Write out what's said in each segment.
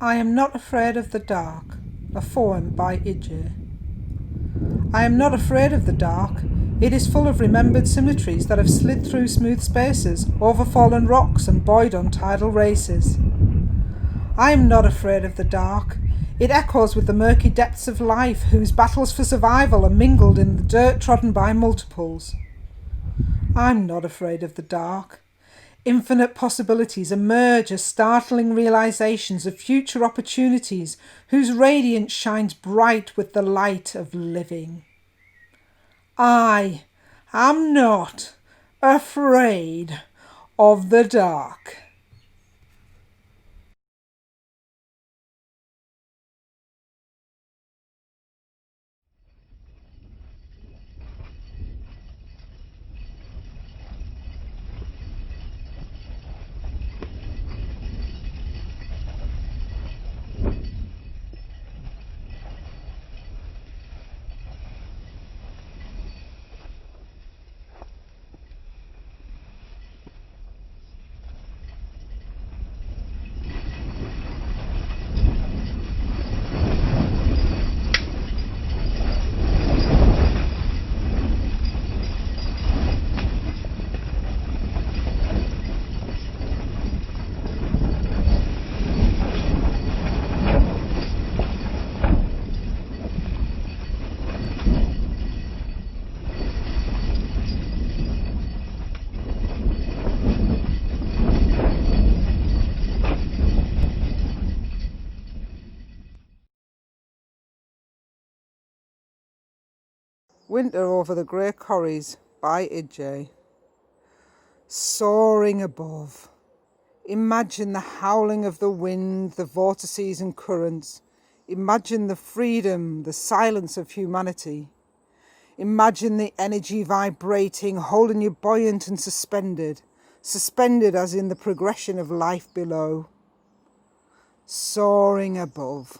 I am not afraid of the dark, a poem by Ije. I am not afraid of the dark. It is full of remembered symmetries that have slid through smooth spaces, over fallen rocks and buoyed on tidal races. I am not afraid of the dark. It echoes with the murky depths of life, whose battles for survival are mingled in the dirt trodden by multiples. I'm not afraid of the dark. Infinite possibilities emerge as startling realizations of future opportunities whose radiance shines bright with the light of living. I am not afraid of the dark. Winter over the grey corries by Ije. Soaring above. Imagine the howling of the wind, the vortices and currents. Imagine the freedom, the silence of humanity. Imagine the energy vibrating, holding you buoyant and suspended. Suspended as in the progression of life below. Soaring above.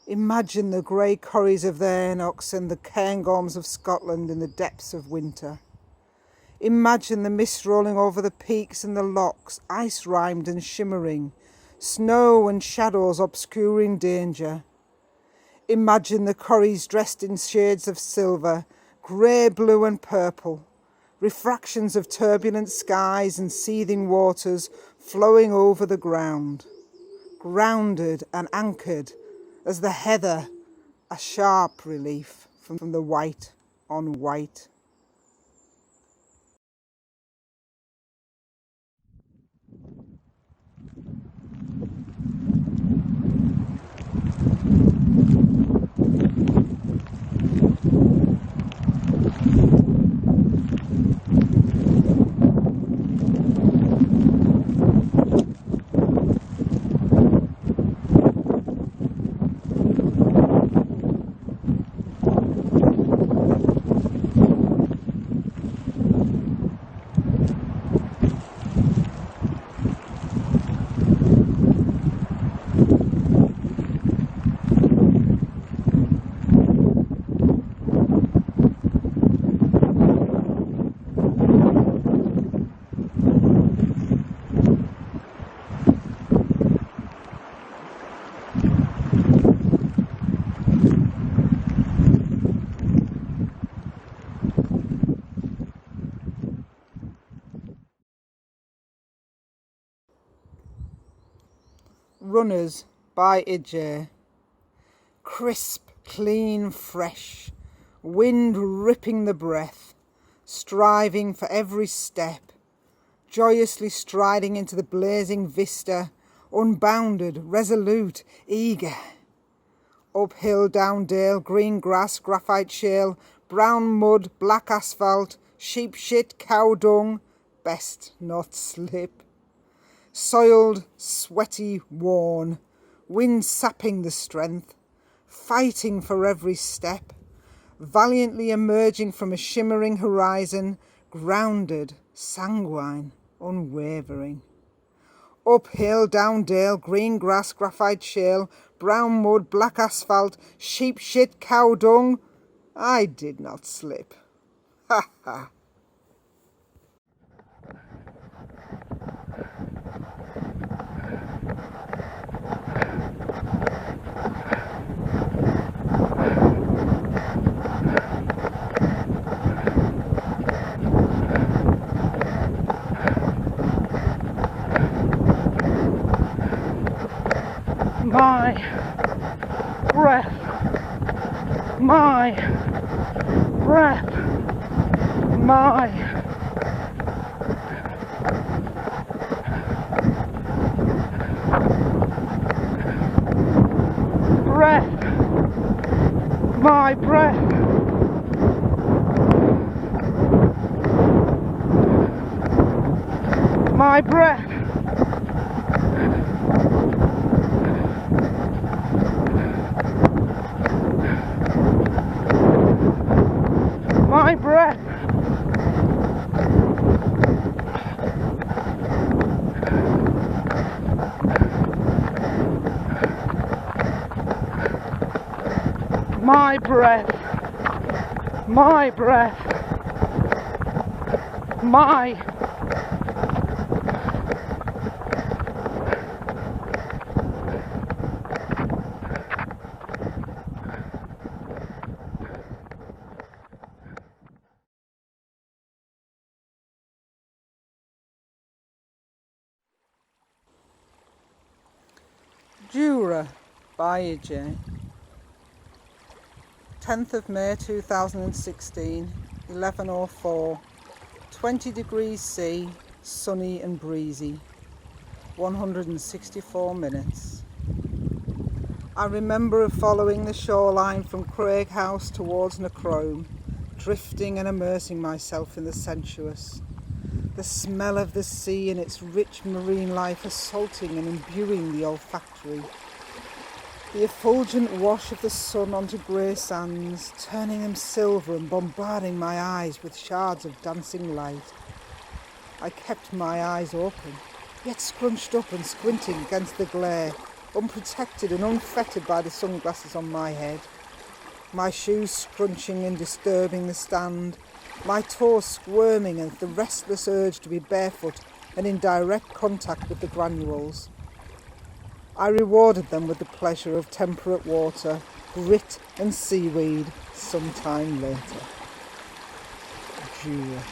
Imagine the grey corries of the Enochs and the cairngorms of Scotland in the depths of winter. Imagine the mist rolling over the peaks and the lochs, ice-rimed and shimmering, snow and shadows obscuring danger. Imagine the corries dressed in shades of silver, grey, blue and purple, refractions of turbulent skies and seething waters flowing over the ground, grounded and anchored as the heather, a sharp relief from the white on white. Runners by Ije. Crisp, clean, fresh, wind ripping the breath, striving for every step, joyously striding into the blazing vista, unbounded, resolute, eager. Uphill, down dale, green grass, graphite shale, brown mud, black asphalt, sheep shit, cow dung, best not slip. Soiled, sweaty, worn, wind sapping the strength, fighting for every step, valiantly emerging from a shimmering horizon, grounded, sanguine, unwavering. Uphill, down dale, green grass, graphite shale, brown mud, black asphalt, sheep shit, cow dung, I did not slip. Ha ha. my breath, my breath, my breath, my breath, my breath, my breath, my breath, my breath, my Jura by Ij. 10th of May 2016, 11:04, 20 degrees C, sunny and breezy, 164 minutes. I remember following the shoreline from Craig House towards Nacrome, drifting and immersing myself in the sensuous. The smell of the sea and its rich marine life assaulting and imbuing the olfactory. The effulgent wash of the sun onto grey sands, turning them silver and bombarding my eyes with shards of dancing light. I kept my eyes open, yet scrunched up and squinting against the glare, unprotected and unfettered by the sunglasses on my head. My shoes scrunching and disturbing the stand, my toes squirming at the restless urge to be barefoot and in direct contact with the granules. I rewarded them with the pleasure of temperate water, grit and seaweed sometime later. Jura.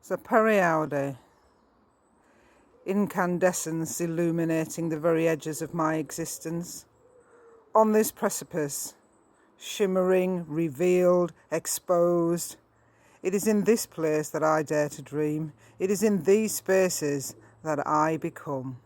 The periaude, incandescence illuminating the very edges of my existence. On this precipice, shimmering, revealed, exposed. It is in this place that I dare to dream. It is in these spaces that I become.